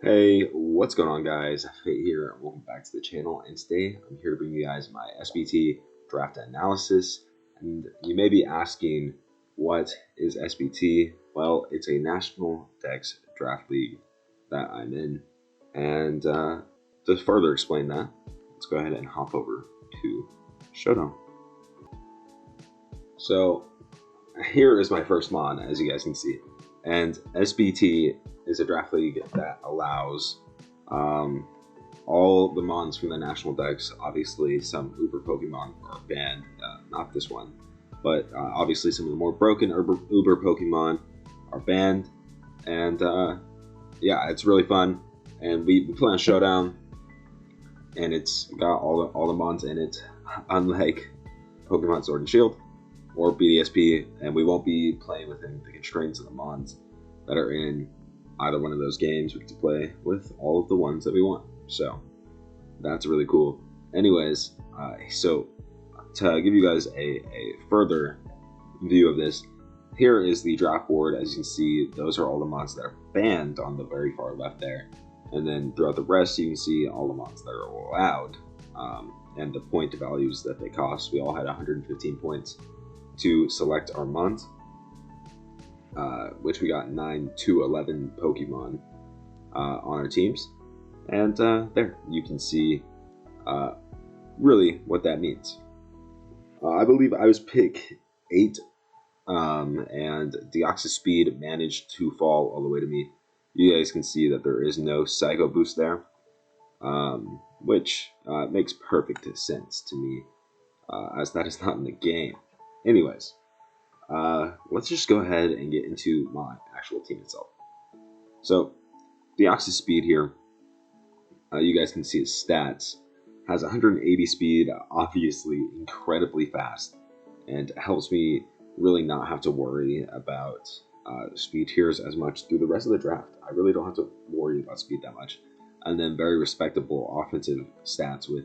Hey, what's going on, guys? Fate here, and welcome back to the channel. And today I'm here to bring you guys my SBT draft analysis. And you may be asking, what is SBT? Well, it's a national Dex draft league that I'm in. And to further explain that, let's go ahead and hop over to Showdown. So here is my first mon, as you guys can see. And SBT is a draft league that allows all the mons from the national decks. Obviously, some Uber Pokemon are banned, not this one, but obviously some of the more broken Uber Pokemon are banned. And yeah, it's really fun. And we play on Showdown, and it's got all the mons in it, unlike Pokemon Sword and Shield or BDSP, and we won't be playing within the constraints of the mons that are in either one of those games. We get to play with all of the ones that we want, so that's really cool. Anyways, so to give you guys a further view of this, here is the draft board. As you can see, those are all the mons that are banned on the very far left there, and then throughout the rest you can see all the mons that are allowed, and the point values that they cost. We all had 115 points to select our mons, which we got 9 to 11 Pokemon on our teams. And there you can see really what that means. I believe I was pick 8, and Deoxys-Speed managed to fall all the way to me. You guys can see that there is no Psycho Boost there, which makes perfect sense to me, as that is not in the game. Anyways, let's just go ahead and get into my actual team itself. So, Deoxys-Speed here, you guys can see his stats, has 180 speed, obviously incredibly fast, and helps me really not have to worry about speed tiers as much through the rest of the draft. I really don't have to worry about speed that much. And then very respectable offensive stats with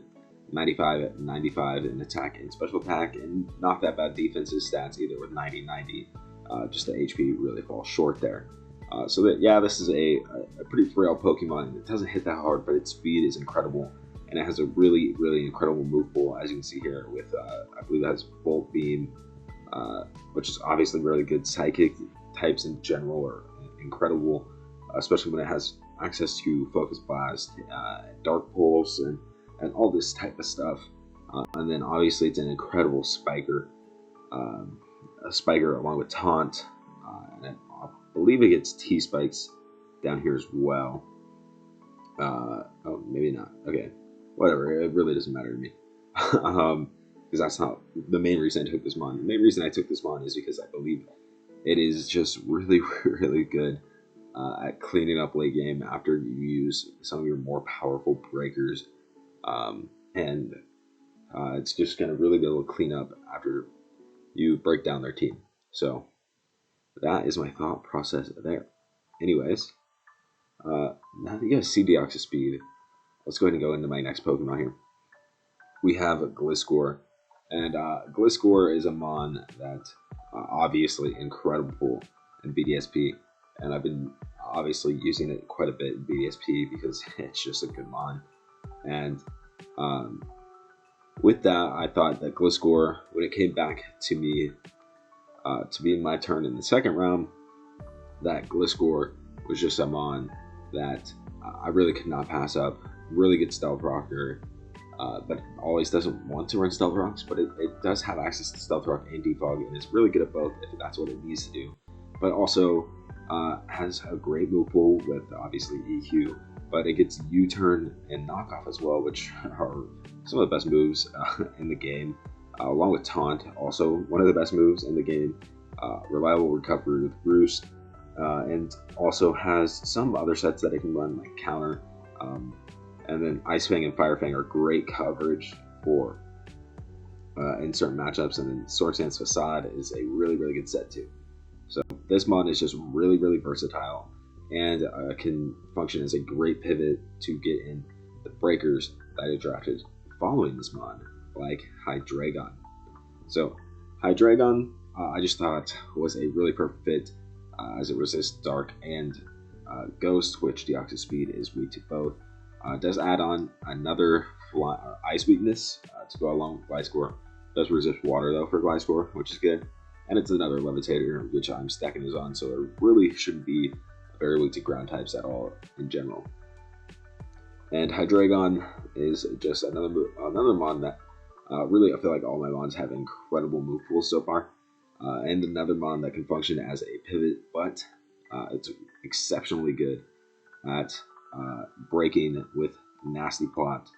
95, 95 in attack and special attack, and not that bad defensive stats either with 90, 90. Just the HP really falls short there. So that, yeah, this is a pretty frail Pokemon. It doesn't hit that hard, but its speed is incredible, and it has a really incredible move pool, as you can see here. With I believe it has Volt Beam, which is obviously really good. Psychic types in general are incredible, especially when it has access to Focus Blast, Dark Pulse, and all this type of stuff. And then obviously it's an incredible Spiker, a Spiker along with Taunt, and I believe it gets T-Spikes down here as well. Oh, maybe not. Okay, whatever, it really doesn't matter to me. Because that's not the main reason I took this mon. The main reason I took this mon is because I believe it is just really good at cleaning up late game after you use some of your more powerful breakers. And it's just going to really be able to clean up after you break down their team. So that is my thought process there. Anyways, now that you guys see Deoxys-Speed, let's go ahead and go into my next Pokemon here. We have Gliscor, and Gliscor is a mon that obviously incredible in BDSP, and I've been obviously using it quite a bit in BDSP because it's just a good mon. And with that, I thought that Gliscor, when it came back to me to be my turn in the second round, that Gliscor was just a mon that I really could not pass up. Really good Stealth Rocker, but always doesn't want to run Stealth Rocks, but it does have access to Stealth Rock and Defog, and it's really good at both if that's what it needs to do. But also has a great move pool with obviously EQ, but it gets U-turn and knockoff as well, which are some of the best moves in the game, along with Taunt, also one of the best moves in the game. Reliable recovery with Roost, and also has some other sets that it can run, like Counter, and then Ice Fang and Fire Fang are great coverage for in certain matchups, and then Swordsdance Facade is a really good set too. So this mon is just really versatile, and can function as a great pivot to get in the breakers that I drafted following this mon, like Hydreigon. So Hydreigon, I just thought was a really perfect fit, as it resists dark and Ghost, which Deoxys-Speed is weak to both. Does add on another ice weakness to go along with Gliscor. Does resist water though for Gliscor, which is good. And it's another Levitator, which I'm stacking this on, so it really shouldn't be very weak to ground types at all in general. And Hydreigon is just another mon that really I feel like all my mons have incredible move pools so far. And another mon that can function as a pivot, but it's exceptionally good at breaking with Nasty Plot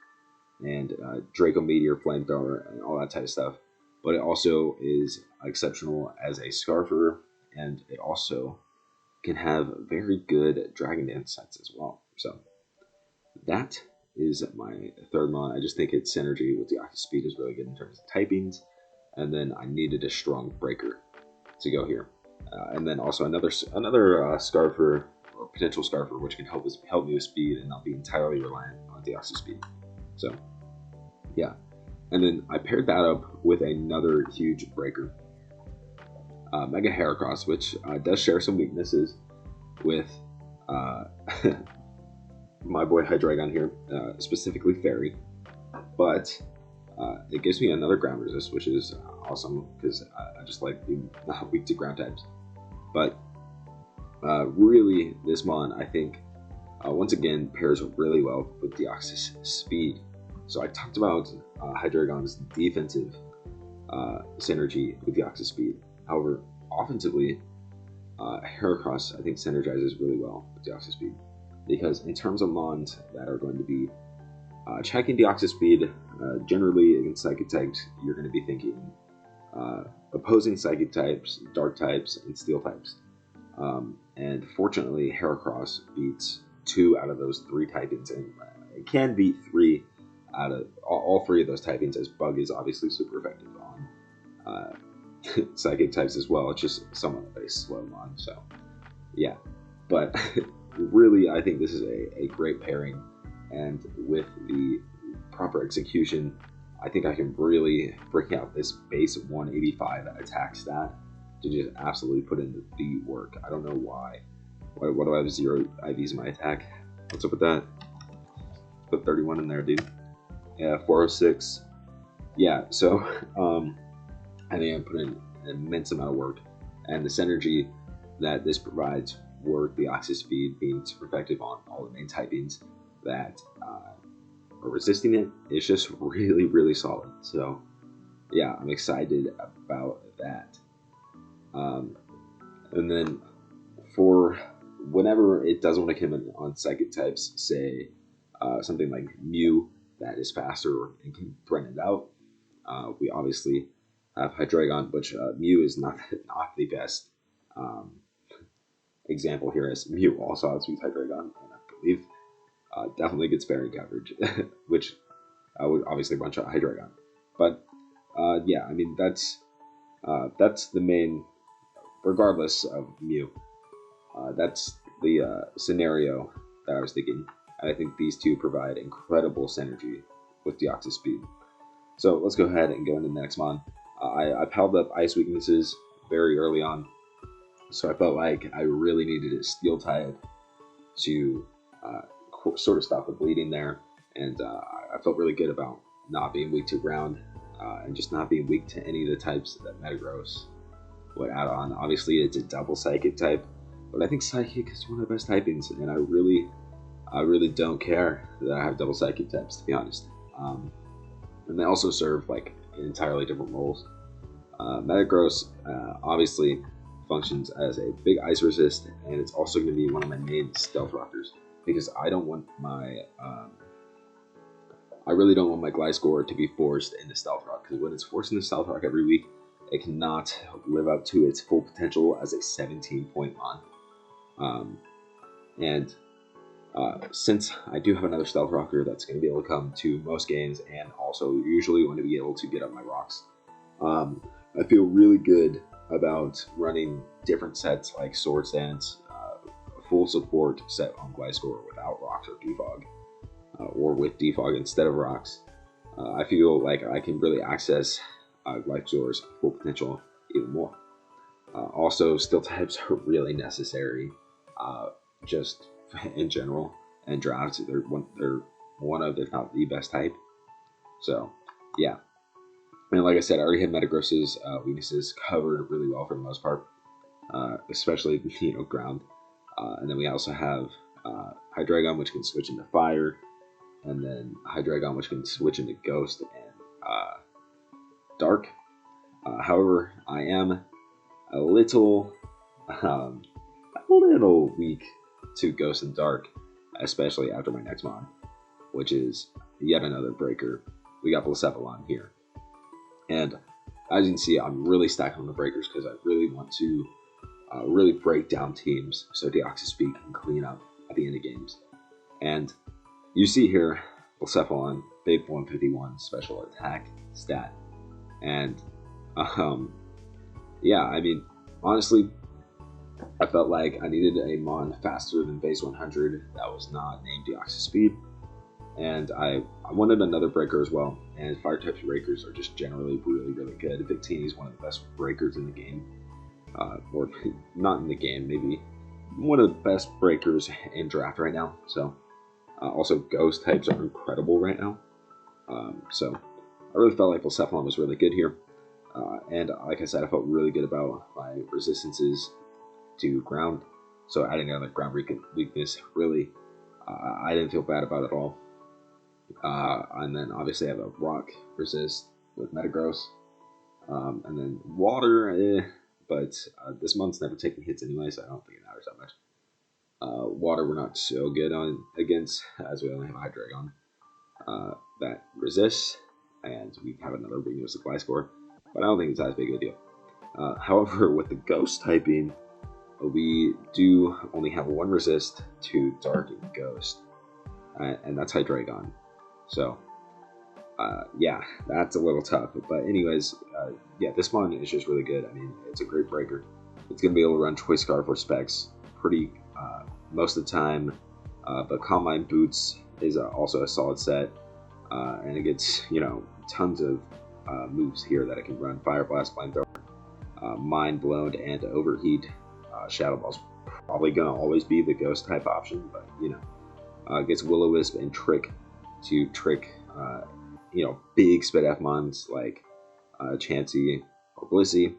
and Draco Meteor, Flamethrower, and all that type of stuff. But it also is exceptional as a Scarfer, and it also can have very good Dragon Dance sets as well. So that is my third mon. I just think its synergy with Deoxys-Speed is really good in terms of typings, and then I needed a strong breaker to go here, and then also another Scarfer or potential Scarfer, which can help me with speed and not be entirely reliant on Deoxys-Speed. So yeah, and then I paired that up with another huge breaker, Mega Heracross, which does share some weaknesses with my boy Hydreigon here, specifically Fairy, but it gives me another ground resist, which is awesome because I just like being not weak to ground types. But really, this mon I think once again pairs really well with Deoxys-Speed. So I talked about Hydreigon's defensive synergy with Deoxys-Speed. However, offensively, Heracross I think synergizes really well with Deoxys-Speed, because in terms of mons that are going to be checking Deoxys-Speed, generally against Psychic types, you're going to be thinking opposing Psychic types, Dark types, and Steel types. And fortunately, Heracross beats 2 out of those 3 typings, and it can beat 3 out of all 3 of those typings, as Bug is obviously super effective on Psychic types as well. It's just somewhat of a slow mon, so yeah. But really, I think this is a great pairing, and with the proper execution, I think I can really bring out this base 185 attack stat to just absolutely put in the work. I don't know why. What do I have 0 IVs in my attack? What's up with that? Put 31 in there, dude. Yeah, 406. Yeah, so I think I'm putting an immense amount of work, and the synergy that this provides with the Deoxys-Speed being super effective on all the main typings that are resisting it is just really, really solid. So yeah, I'm excited about that. And then for whenever it doesn't want to come in on Psychic types, say something like Mew that is faster and can threaten it out, we obviously have Hydreigon, which Mew is not the best example here, as Mew also outspeeds Hydreigon, and I believe definitely gets fairy coverage, which would obviously one shot Hydreigon. But yeah, I mean that's the main, regardless of Mew. That's the scenario that I was thinking. And I think these two provide incredible synergy with Deoxys-Speed. So let's go ahead and go into the next mon. I piled up ice weaknesses very early on, so I felt like I really needed a steel type to sort of stop the bleeding there, and I felt really good about not being weak to ground and just not being weak to any of the types that Metagross would add on. Obviously, it's a double Psychic type, but I think Psychic is one of the best typings, and I really don't care that I have double Psychic types, to be honest. And they also serve like entirely different roles. Metagross obviously functions as a big ice resist, and it's also going to be one of my main stealth rockers, because I don't want my I really don't want my Gliscor to be forced into Stealth Rock, because when it's forced into Stealth Rock every week, it cannot live up to its full potential as a 17-point mon. Since I do have another Stealth Rocker that's going to be able to come to most games, and also usually going to be able to get up my rocks, I feel really good about running different sets like Sword Stance, full support set on Gliscor without rocks or defog, or with defog instead of rocks. I feel like I can really access Gliscor's full potential even more. Also, steel types are really necessary just in general and drafts. They're one of, if not the best type. So yeah, and like I said, I already had Metagross's weaknesses covered really well for the most part, especially ground. And then we also have Hydreigon, which can switch into fire, and then Hydreigon, which can switch into ghost and dark. However, I am a little weak to ghost and dark, especially after my next mon, which is yet another breaker. We got Blacephalon here, and as you can see, I'm really stacking on the breakers because I really want to really break down teams so Deoxys-Speed can clean up at the end of games. And you see here, Blacephalon, big 151 special attack stat. And yeah, I mean, honestly, I felt like I needed a mon faster than base 100 that was not named Deoxys-Speed. And I wanted another breaker as well. And fire type breakers are just generally really good. Victini is one of the best breakers in the game. Or not in the game, maybe one of the best breakers in draft right now. So also ghost types are incredible right now. So I really felt like Blacephalon was really good here. And like I said, I felt really good about my resistances to ground. So adding another ground weakness, really, I didn't feel bad about it at all. And then obviously I have a rock resist with Metagross. And then water, but this month's never taking hits anyway, so I don't think it matters that much. Water we're not so good on against, as we only have Hydreigon that resists, and we have another weakness with Gliscor, but I don't think it's as big of a deal. However, with the ghost typing, we do only have one resist to dark and ghost, and that's Hydreigon. So yeah, that's a little tough. But anyways, yeah, this mon is just really good. I mean, it's a great breaker. It's going to be able to run Choice Scarf or Specs pretty most of the time. But Combine Boots is also a solid set. And it gets, tons of moves here that it can run. Fire Blast, Flamethrower, Mind Blown, and Overheat. Shadow Ball's probably going to always be the ghost type option, but, it gets Will-O-Wisp and Trick to trick big spit F mons like Chansey or Blissey.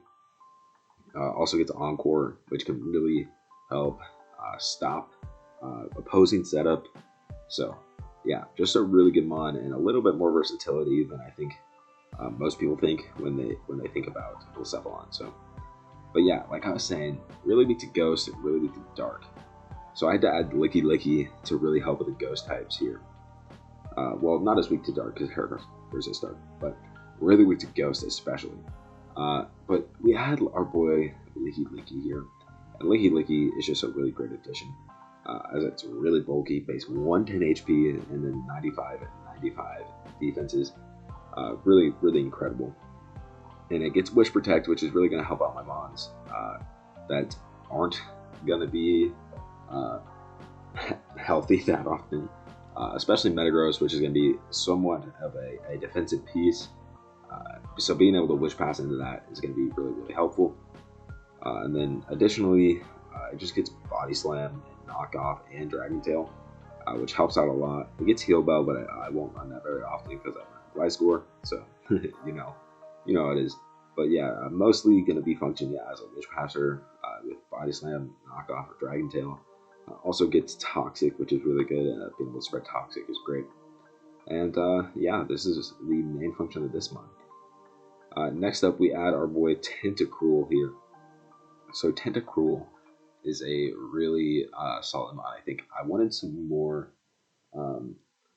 Also gets Encore, which can really help stop opposing setup. So yeah, just a really good mon and a little bit more versatility than I think most people think when they think about Blacephalon. So, but yeah, like I was saying, really weak to Ghost and really weak to Dark. So I had to add Licky Licky to really help with the Ghost types here. Well, not as weak to Dark because Heracross resists Dark, but really weak to Ghost especially. But we had our boy Licky Licky here, and Licky Licky is just a really great addition, as it's really bulky, base 110 HP and then 95 and 95 defenses. Really incredible. And it gets Wish Protect, which is really going to help out my mons that aren't going to be healthy that often. Especially Metagross, which is going to be somewhat of a defensive piece. So being able to Wish Pass into that is going to be really helpful. And then additionally, it just gets Body Slam, and Knock Off, and Dragon Tail, which helps out a lot. It gets Heal Bell, but I won't run that very often because I run Gliscor, so you know how it is. But yeah, I'm mostly going to be functioning as a Wish Passer with Body Slam, Knock Off, or Dragon Tail. Also gets Toxic, which is really good, and being able to spread Toxic is great. And yeah, this is the main function of this month. Next up, we add our boy Tentacruel here. So Tentacruel is a really solid mod. I think I wanted some more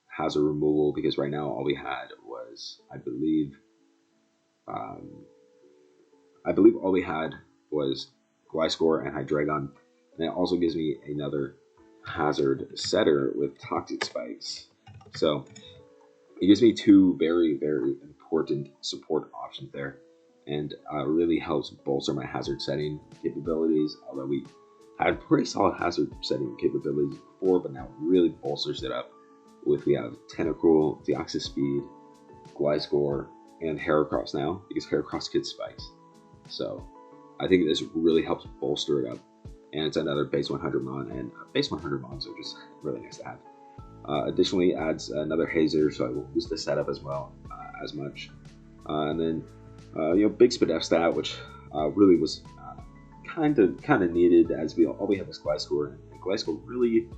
hazard removal because right now all we had was, I believe all we had was Gliscor and Hydreigon. And it also gives me another hazard setter with Toxic Spikes. So it gives me two very important support options there. And really helps bolster my hazard setting capabilities. Although we had pretty solid hazard setting capabilities before, but now really bolsters it up with we have Tentacruel, Deoxys-Speed, Gliscor, and Heracross now, because Heracross gets spikes. So I think this really helps bolster it up. and it's another base 100 mon, and base 100 mons are just really nice to have. Additionally, adds another hazer, so I won't lose the setup as well as much. And then big SPDF stat, which really was kind of needed, as all we have is Gliscor, and Gliscor really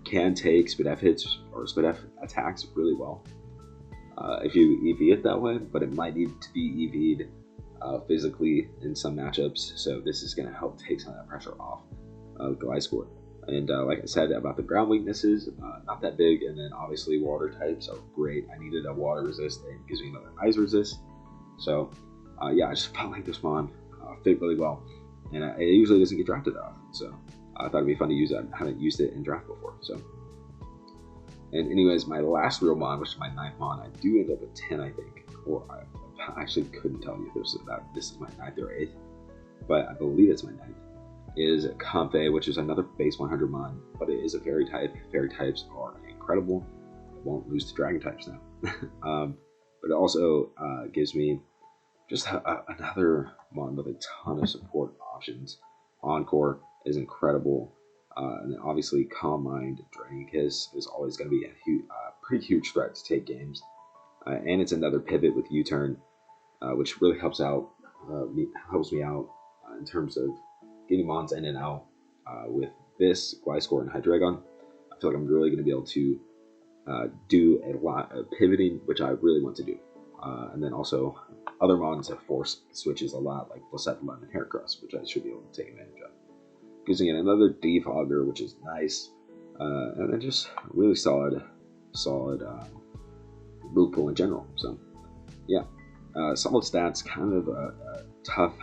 can take SPDF hits or SPDF attacks really well if you EV it that way, but it might need to be EV'd physically in some matchups, so this is going to help take some of that pressure off of Gliscor. And like I said about the ground weaknesses, not that big, and then obviously water types are great. I needed a water resist, and it gives me another ice resist. So yeah, I just felt like this mon fit really well, and it usually doesn't get drafted that often, so I thought it'd be fun to use it. I haven't used it in draft before, so. And anyways, my last real mon, which is my 9th mon, I do end up with 10, I think, or I actually couldn't tell you if this is my 9th or 8th, but I believe it's my 9th. Is Comfey, which is another base 100 mon, but it is a fairy type. Fairy types are incredible. I won't lose to dragon types now. But it also gives me just another mon with a ton of support options. Encore is incredible. And then obviously Calm Mind, Dragon Kiss is always going to be a pretty huge threat to take games. And it's another pivot with U-turn, which really helps me out in terms of getting mons in and out. With this Gliscor and Hydreigon, I feel like I'm really going to be able to do a lot of pivoting, which I really want to do. And then also other mons have force switches a lot, like Blackline and Heracross, which I should be able to take advantage of. Using it another Defogger, which is nice, and then just really solid move pool in general. So yeah, solid stats, kind of a tough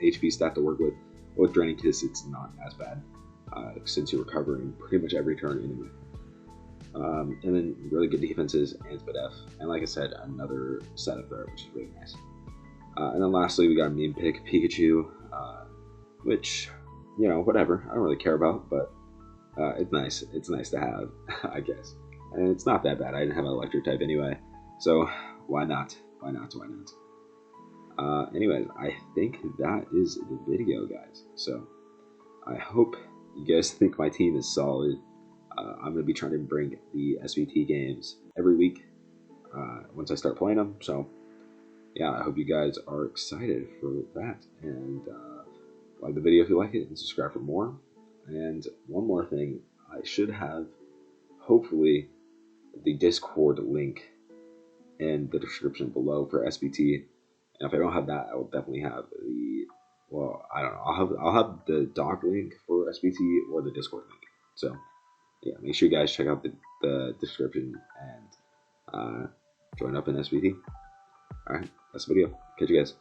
HP stat to work with. With Draining Kiss, it's not as bad since you're recovering pretty much every turn anyway. And then really good defenses and SPDF, and like I said, another setup there, which is really nice. And then lastly, we got a meme pick Pikachu, which, whatever, I don't really care about, but it's nice. It's nice to have, I guess. And it's not that bad. I didn't have an electric type anyway, so why not? Why not? Anyways, I think that is the video, guys. So I hope you guys think my team is solid. I'm going to be trying to bring the SVT games every week once I start playing them. So yeah, I hope you guys are excited for that. And like the video if you like it, and subscribe for more. And one more thing, I should have, hopefully, the Discord link in the description below for SVT. And if I don't have that, I will definitely have the, well, I don't know. I'll have the doc link for SBT or the Discord link. So yeah, make sure you guys check out the description and join up in SBT. All right, that's the video. Catch you guys.